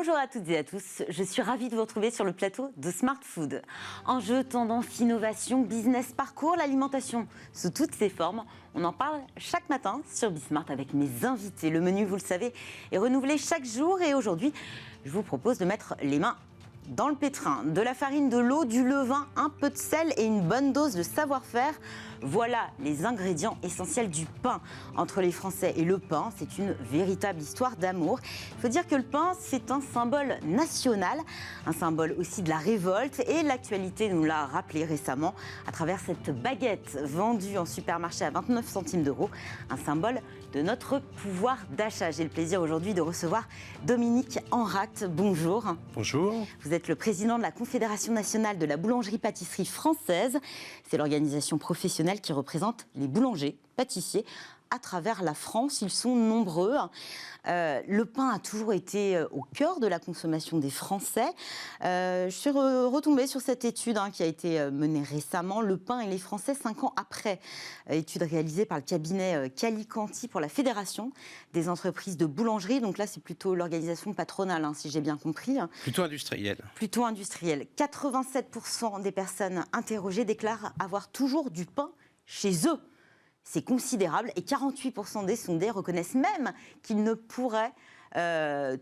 Bonjour à toutes et à tous, je suis ravie de vous retrouver sur le plateau de Smart Food. Enjeux, tendance, innovation, business, parcours, l'alimentation sous toutes ses formes. On en parle chaque matin sur Bismart avec mes invités. Le menu, vous le savez, est renouvelé chaque jour et aujourd'hui, je vous propose de mettre les mains dans le pétrin. De la farine, de l'eau, du levain, un peu de sel et une bonne dose de savoir-faire. Voilà les ingrédients essentiels du pain. Entre les Français et le pain, c'est une véritable histoire d'amour. Il faut dire que le pain, c'est un symbole national, un symbole aussi de la révolte. Et l'actualité nous l'a rappelé récemment à travers cette baguette vendue en supermarché à 29 centimes d'euros. Un symbole de notre pouvoir d'achat. J'ai le plaisir aujourd'hui de recevoir Dominique Enract. Bonjour. Bonjour. Vous êtes le président de la Confédération nationale de la boulangerie-pâtisserie française. C'est l'organisation professionnelle qui représente les boulangers, pâtissiers à travers la France. Ils sont nombreux. Le pain a toujours été au cœur de la consommation des Français. Je suis retombée sur cette étude qui a été menée récemment. Le pain et les Français, 5 ans après. Étude réalisée par le cabinet Calicanti pour la Fédération des entreprises de boulangerie. Donc là, c'est plutôt l'organisation patronale, si j'ai bien compris. Plutôt industrielle. Plutôt industrielle. 87% des personnes interrogées déclarent avoir toujours du pain chez eux. C'est considérable et 48% des sondés reconnaissent même qu'ils ne pourraient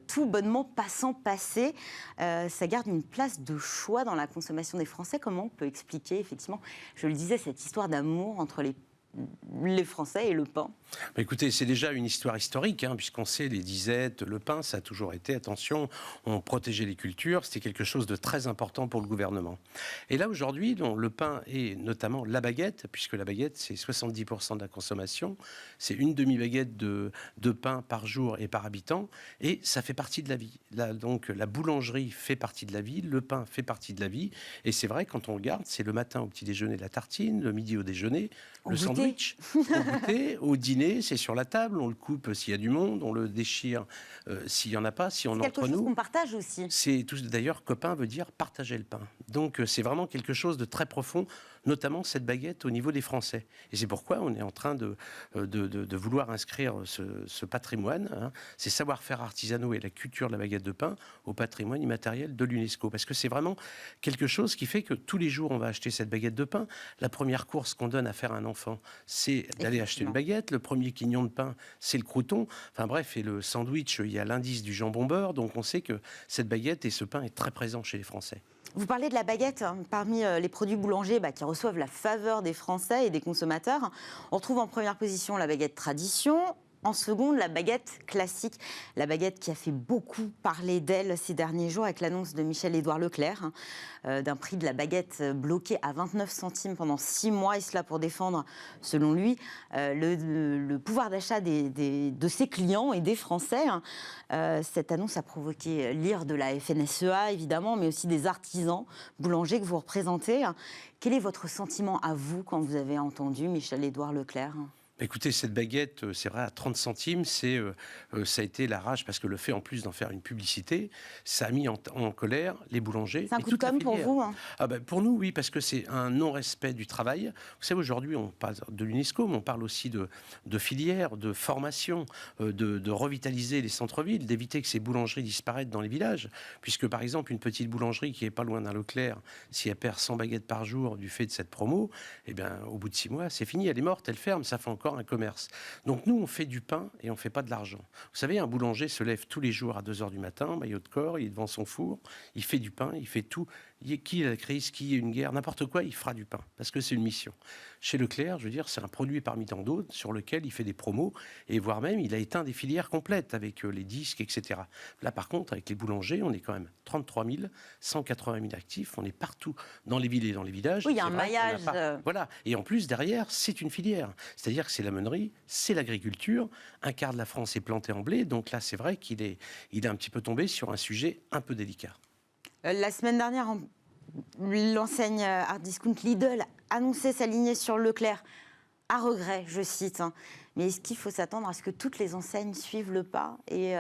tout bonnement pas s'en passer. Ça garde une place de choix dans la consommation des Français. Comment on peut expliquer, effectivement, je le disais, cette histoire d'amour entre les Français et le pain? Écoutez, c'est déjà une histoire historique, puisqu'on sait les disettes, le pain, ça a toujours été, attention, on protégeait les cultures, c'était quelque chose de très important pour le gouvernement. Et là, aujourd'hui, le pain et notamment la baguette, puisque la baguette, c'est 70% de la consommation, c'est une demi-baguette de pain par jour et par habitant, et ça fait partie de la vie. Là, donc, la boulangerie fait partie de la vie, le pain fait partie de la vie, et c'est vrai, quand on regarde, c'est le matin au petit déjeuner, la tartine, le midi au déjeuner, le sandwich, au goûter, au dîner, c'est sur la table, on le coupe s'il y a du monde, on le déchire s'il n'y en a pas, si on est entre nous. C'est quelque chose qu'on partage aussi. C'est d'ailleurs, copain veut dire partager le pain. Donc c'est vraiment quelque chose de très profond, notamment cette baguette au niveau des Français. Et c'est pourquoi on est en train de vouloir inscrire ce patrimoine, ces savoir-faire artisanaux et la culture de la baguette de pain au patrimoine immatériel de l'UNESCO. Parce que c'est vraiment quelque chose qui fait que tous les jours on va acheter cette baguette de pain. La première course qu'on donne à faire à un enfant, c'est d'aller acheter une baguette. Le premier quignon de pain, c'est le crouton. Enfin bref, et le sandwich, il y a l'indice du jambon beurre. Donc on sait que cette baguette et ce pain est très présent chez les Français. Vous parlez de la baguette, parmi les produits boulangers qui reçoivent la faveur des Français et des consommateurs. On retrouve en première position la baguette tradition. En seconde, la baguette classique, la baguette qui a fait beaucoup parler d'elle ces derniers jours avec l'annonce de Michel-Édouard Leclerc d'un prix de la baguette bloqué à 29 centimes pendant 6 mois, et cela pour défendre, selon lui, le pouvoir d'achat de ses clients et des Français. Cette annonce a provoqué l'ire de la FNSEA, évidemment, mais aussi des artisans boulangers que vous représentez. Quel est votre sentiment à vous quand vous avez entendu Michel-Édouard Leclerc ? Écoutez, cette baguette, c'est vrai, à 30 centimes, ça a été la rage, parce que le fait, en plus d'en faire une publicité, ça a mis en colère les boulangers. C'est un coup de com' pour vous Pour nous, oui, parce que c'est un non-respect du travail. Vous savez, aujourd'hui, on parle de l'UNESCO, mais on parle aussi de filières, de formation, de revitaliser les centres-villes, d'éviter que ces boulangeries disparaissent dans les villages. Puisque, par exemple, une petite boulangerie qui n'est pas loin d'un Leclerc, si elle perd 100 baguettes par jour du fait de cette promo, eh bien, au bout de 6 mois, c'est fini, elle est morte, elle ferme, ça fait encore un commerce. Donc nous, on fait du pain et on ne fait pas de l'argent. Vous savez, un boulanger se lève tous les jours à 2h du matin, maillot de corps, il est devant son four, il fait du pain, il fait tout. Qui a la crise, qui a une guerre, n'importe quoi, il fera du pain, parce que c'est une mission. Chez Leclerc, je veux dire, c'est un produit parmi tant d'autres sur lequel il fait des promos, et voire même, il a éteint des filières complètes avec les disques, etc. Là, par contre, avec les boulangers, on est quand même 33 000, 180 000 actifs, on est partout, dans les villes et dans les villages. Oui, il y a un maillage. Voilà, et en plus, derrière, c'est une filière. C'est-à-dire que c'est la meunerie, c'est l'agriculture, un quart de la France est planté en blé, donc là, c'est vrai qu'il est un petit peu tombé sur un sujet un peu délicat. La semaine dernière, l'enseigne hard discount Lidl annonçait s'aligner sur Leclerc, à regret, je cite. Mais est-ce qu'il faut s'attendre à ce que toutes les enseignes suivent le pas et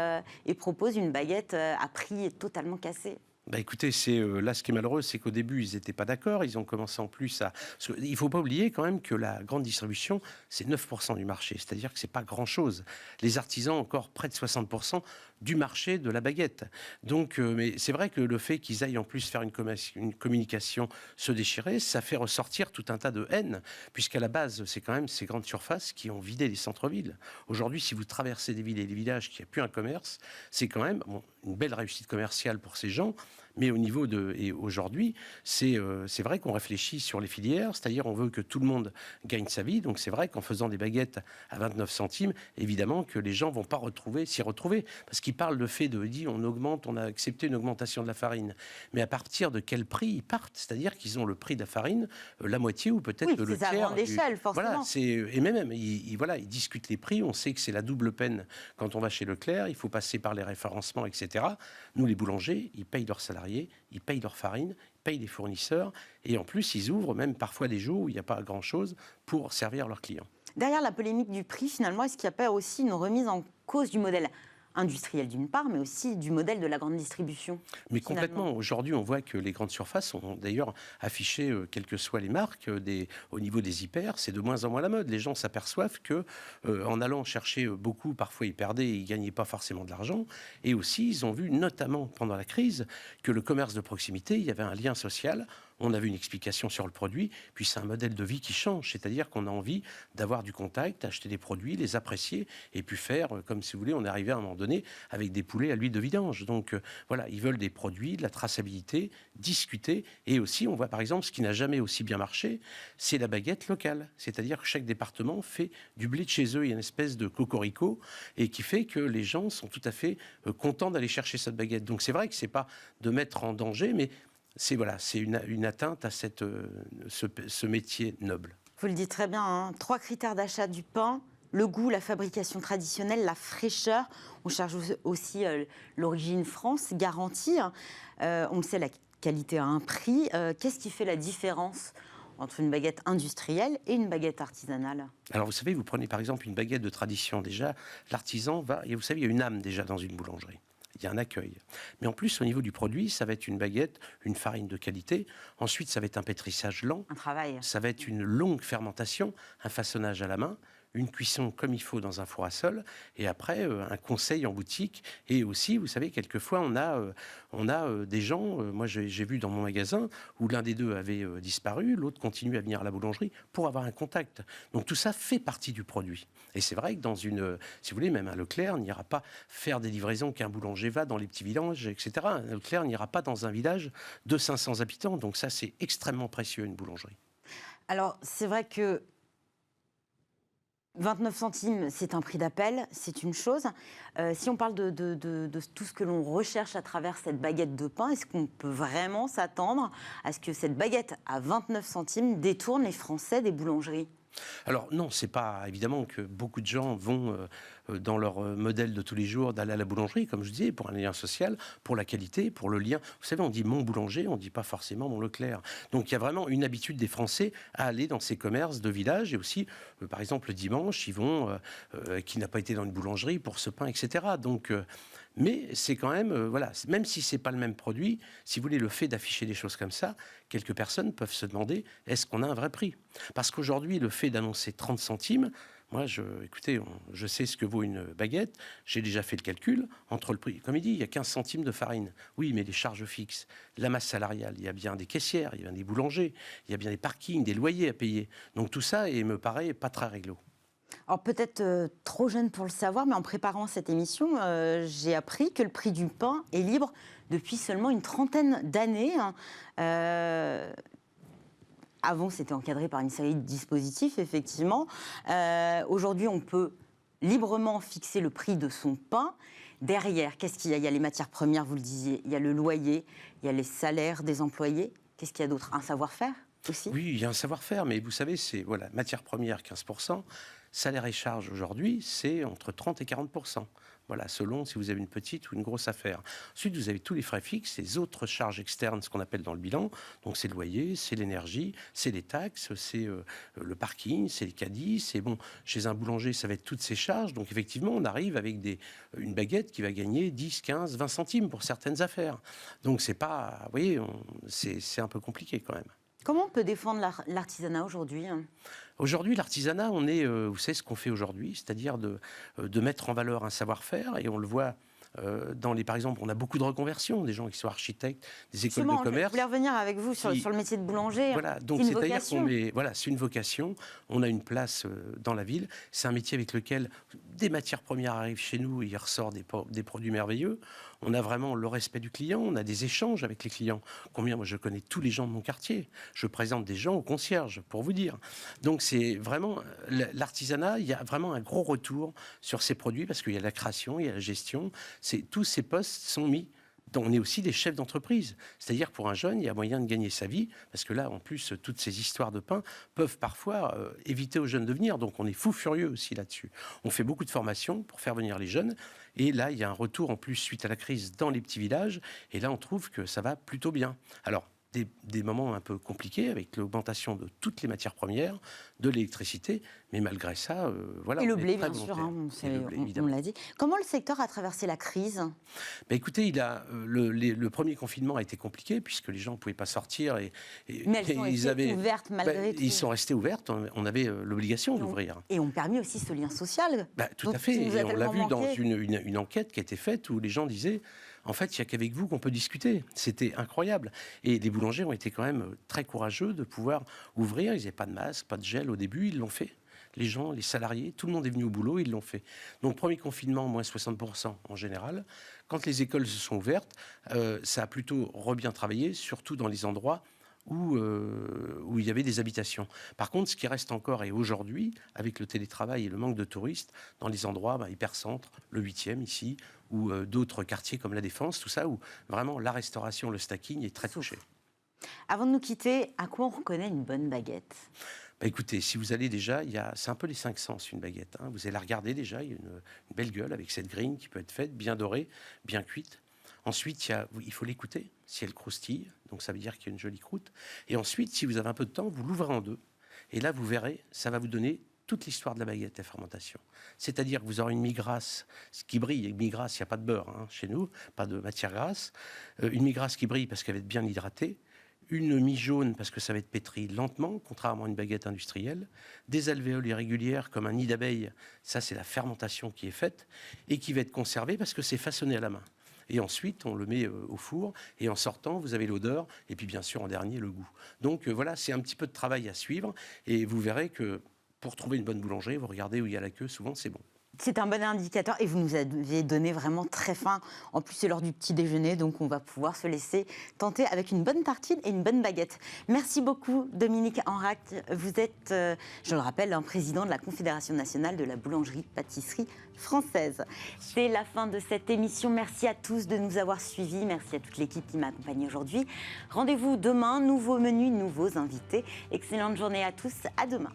proposent une baguette à prix totalement cassé ? Bah écoutez, là ce qui est malheureux, c'est qu'au début, ils n'étaient pas d'accord. Ils ont commencé en plus à... Il ne faut pas oublier quand même que la grande distribution, c'est 9% du marché. C'est-à-dire que ce n'est pas grand-chose. Les artisans, encore près de 60% du marché de la baguette. Donc, mais c'est vrai que le fait qu'ils aillent en plus faire une communication se déchirer, ça fait ressortir tout un tas de haine, puisqu'à la base, c'est quand même ces grandes surfaces qui ont vidé les centres-villes. Aujourd'hui, si vous traversez des villes et des villages qui n'ont plus un commerce, c'est quand même une belle réussite commerciale pour ces gens. Mais au niveau de... Et aujourd'hui, c'est vrai qu'on réfléchit sur les filières, c'est-à-dire on veut que tout le monde gagne sa vie. Donc c'est vrai qu'en faisant des baguettes à 29 centimes, évidemment que les gens ne vont pas s'y retrouver. Parce qu'ils parlent de fait de... Dit, on a accepté une augmentation de la farine. Mais à partir de quel prix ils partent? C'est-à-dire qu'ils ont le prix de la farine, la moitié ou peut-être le tiers. C'est à grande échelle, forcément. Voilà, et même, ils discutent les prix. On sait que c'est la double peine quand on va chez Leclerc. Il faut passer par les référencements, etc. Nous, les boulangers, ils payent leurs salariés, ils payent leur farine, ils payent les fournisseurs, et en plus, ils ouvrent même parfois des jours où il n'y a pas grand-chose pour servir leurs clients. Derrière la polémique du prix, finalement, est-ce qu'il n'y a pas aussi une remise en cause du modèle industriel d'une part, mais aussi du modèle de la grande distribution? Mais complètement. Aujourd'hui, on voit que les grandes surfaces ont d'ailleurs affiché, quelles que soient les marques, au niveau des hyper, c'est de moins en moins la mode. Les gens s'aperçoivent que, en allant chercher beaucoup, parfois ils perdaient et ils gagnaient pas forcément de l'argent. Et aussi, ils ont vu, notamment pendant la crise, que le commerce de proximité, il y avait un lien social. On avait une explication sur le produit, puis c'est un modèle de vie qui change, c'est-à-dire qu'on a envie d'avoir du contact, acheter des produits, les apprécier, et puis faire, comme si vous voulez, on est arrivé à un moment donné avec des poulets à l'huile de vidange. Donc voilà, ils veulent des produits, de la traçabilité, discuter, et aussi on voit par exemple ce qui n'a jamais aussi bien marché, c'est la baguette locale, c'est-à-dire que chaque département fait du blé de chez eux, il y a une espèce de cocorico, et qui fait que les gens sont tout à fait contents d'aller chercher cette baguette. Donc c'est vrai que c'est pas de mettre en danger, mais c'est une atteinte à ce métier noble. Vous le dites très bien, hein. 3 critères d'achat du pain: le goût, la fabrication traditionnelle, la fraîcheur. On cherche aussi l'origine France garantie. On le sait, la qualité a un prix. Qu'est-ce qui fait la différence entre une baguette industrielle et une baguette artisanale? Alors vous savez, vous prenez par exemple une baguette de tradition, déjà, l'artisan va... Et vous savez, il y a une âme déjà dans une boulangerie. Il y a un accueil. Mais en plus, au niveau du produit, ça va être une baguette, une farine de qualité. Ensuite, ça va être un pétrissage lent. Un travail. Ça va être une longue fermentation, un façonnage à la main, une cuisson comme il faut dans un four à sol, et après un conseil en boutique. Et aussi, vous savez, quelquefois on a des gens, moi j'ai vu dans mon magasin où l'un des deux avait disparu, l'autre continue à venir à la boulangerie pour avoir un contact. Donc tout ça fait partie du produit. Et c'est vrai que dans si vous voulez, même un Leclerc n'ira pas faire des livraisons qu'un boulanger va dans les petits villages, etc. Un Leclerc n'ira pas dans un village de 500 habitants. Donc ça, c'est extrêmement précieux, une boulangerie. Alors, c'est vrai que 29 centimes, c'est un prix d'appel, c'est une chose. Si on parle de tout ce que l'on recherche à travers cette baguette de pain, est-ce qu'on peut vraiment s'attendre à ce que cette baguette à 29 centimes détourne les Français des boulangeries ? Alors non, c'est pas évidemment que beaucoup de gens vont dans leur modèle de tous les jours d'aller à la boulangerie, comme je disais, pour un lien social, pour la qualité, pour le lien. Vous savez, on dit mon boulanger, on dit pas forcément mon Leclerc. Donc il y a vraiment une habitude des Français à aller dans ces commerces de village, et aussi, par exemple, le dimanche, ils vont, qui n'a pas été dans une boulangerie pour ce pain, etc. Donc mais c'est quand même, voilà, même si c'est pas le même produit, si vous voulez, le fait d'afficher des choses comme ça, quelques personnes peuvent se demander, est-ce qu'on a un vrai prix? Parce qu'aujourd'hui, le fait d'annoncer 30 centimes, moi, écoutez, je sais ce que vaut une baguette, j'ai déjà fait le calcul, entre le prix, comme il dit, il y a 15 centimes de farine. Oui, mais les charges fixes, la masse salariale, il y a bien des caissières, il y a bien des boulangers, il y a bien des parkings, des loyers à payer. Donc tout ça, me paraît pas très réglo. Alors peut-être trop jeune pour le savoir, mais en préparant cette émission, j'ai appris que le prix du pain est libre depuis seulement une trentaine d'années. Avant, c'était encadré par une série de dispositifs, effectivement. Aujourd'hui, on peut librement fixer le prix de son pain. Derrière, qu'est-ce qu'il y a? Il y a les matières premières, vous le disiez, il y a le loyer, il y a les salaires des employés. Qu'est-ce qu'il y a d'autre? Un savoir-faire aussi? Oui, il y a un savoir-faire, mais vous savez, c'est, voilà, matières premières, 15%. Salaire et charges aujourd'hui, c'est entre 30 et 40%. Voilà, selon si vous avez une petite ou une grosse affaire. Ensuite, vous avez tous les frais fixes, les autres charges externes, ce qu'on appelle dans le bilan. Donc, c'est le loyer, c'est l'énergie, c'est les taxes, c'est le parking, c'est les caddies. C'est bon, chez un boulanger, ça va être toutes ces charges. Donc, effectivement, on arrive avec une baguette qui va gagner 10, 15, 20 centimes pour certaines affaires. Donc, c'est pas, vous voyez, c'est un peu compliqué quand même. Comment on peut défendre l'artisanat aujourd'hui? Aujourd'hui, l'artisanat, vous savez ce qu'on fait aujourd'hui, c'est-à-dire de mettre en valeur un savoir-faire, et on le voit par exemple, on a beaucoup de reconversions, des gens qui sont architectes, des écoles de commerce. Je voulais revenir avec vous sur le métier de boulanger. Voilà, donc c'est-à-dire c'est une vocation. On a une place dans la ville. C'est un métier avec lequel des matières premières arrivent chez nous et il ressort des produits merveilleux. On a vraiment le respect du client, on a des échanges avec les clients. Moi, je connais tous les gens de mon quartier. Je présente des gens au concierge, pour vous dire. Donc, c'est vraiment l'artisanat. Il y a vraiment un gros retour sur ces produits parce qu'il y a la création, il y a la gestion. Tous ces postes sont mis. Donc, on est aussi des chefs d'entreprise. C'est-à-dire, pour un jeune, il y a moyen de gagner sa vie, parce que là, en plus, toutes ces histoires de pain peuvent parfois éviter aux jeunes de venir. Donc, on est fou furieux aussi là-dessus. On fait beaucoup de formations pour faire venir les jeunes. Et là, il y a un retour, en plus, suite à la crise, dans les petits villages. Et là, on trouve que ça va plutôt bien. Alors, des moments un peu compliqués avec l'augmentation de toutes les matières premières, de l'électricité, mais malgré ça, voilà. Et le blé, bien sûr, on l'a dit. Comment le secteur a traversé la crise? Écoutez, le premier confinement a été compliqué puisque les gens ne pouvaient pas sortir. Mais elles sont restées ouvertes malgré tout. Ils sont restés ouvertes, on avait l'obligation d'ouvrir. Et ont permis aussi ce lien social. Tout à fait, et on l'a vu dans une enquête qui a été faite où les gens disaient... En fait, il n'y a qu'avec vous qu'on peut discuter. C'était incroyable. Et les boulangers ont été quand même très courageux de pouvoir ouvrir. Ils n'avaient pas de masque, pas de gel au début. Ils l'ont fait. Les gens, les salariés, tout le monde est venu au boulot. Ils l'ont fait. Donc, premier confinement, moins 60% en général. Quand les écoles se sont ouvertes, ça a plutôt bien travaillé, surtout dans les endroits où il y avait des habitations. Par contre, ce qui reste encore, et aujourd'hui, avec le télétravail et le manque de touristes, dans les endroits hypercentres, le 8e ici, ou d'autres quartiers comme la Défense, tout ça, où vraiment la restauration, le stacking est très touché. Avant de nous quitter, à quoi on reconnaît une bonne baguette? Écoutez, si vous allez déjà, c'est un peu les 5 sens, une baguette. Hein. Vous allez la regarder déjà, il y a une belle gueule avec cette grille qui peut être faite, bien dorée, bien cuite. Ensuite, il faut l'écouter, si elle croustille, donc ça veut dire qu'il y a une jolie croûte. Et ensuite, si vous avez un peu de temps, vous l'ouvrez en deux. Et là, vous verrez, ça va vous donner toute l'histoire de la baguette et fermentation. C'est-à-dire que vous aurez une mie-grasse qui brille. Et mie-grasse, il n'y a pas de beurre chez nous, pas de matière grasse. Une mie-grasse qui brille parce qu'elle va être bien hydratée. Une mie jaune parce que ça va être pétri lentement, contrairement à une baguette industrielle. Des alvéoles irrégulières comme un nid d'abeille, ça c'est la fermentation qui est faite et qui va être conservée parce que c'est façonné à la main. Et ensuite, on le met au four. Et en sortant, vous avez l'odeur. Et puis, bien sûr, en dernier, le goût. Donc, voilà, c'est un petit peu de travail à suivre. Et vous verrez que pour trouver une bonne boulangerie, vous regardez où il y a la queue. Souvent, c'est bon. C'est un bon indicateur et vous nous avez donné vraiment très faim. En plus, c'est l'heure du petit déjeuner, donc on va pouvoir se laisser tenter avec une bonne tartine et une bonne baguette. Merci beaucoup, Dominique Enrac. Vous êtes, je le rappelle, président de la Confédération nationale de la boulangerie-pâtisserie française. C'est la fin de cette émission. Merci à tous de nous avoir suivis. Merci à toute l'équipe qui m'a accompagnée aujourd'hui. Rendez-vous demain, nouveau menu, nouveaux invités. Excellente journée à tous. À demain.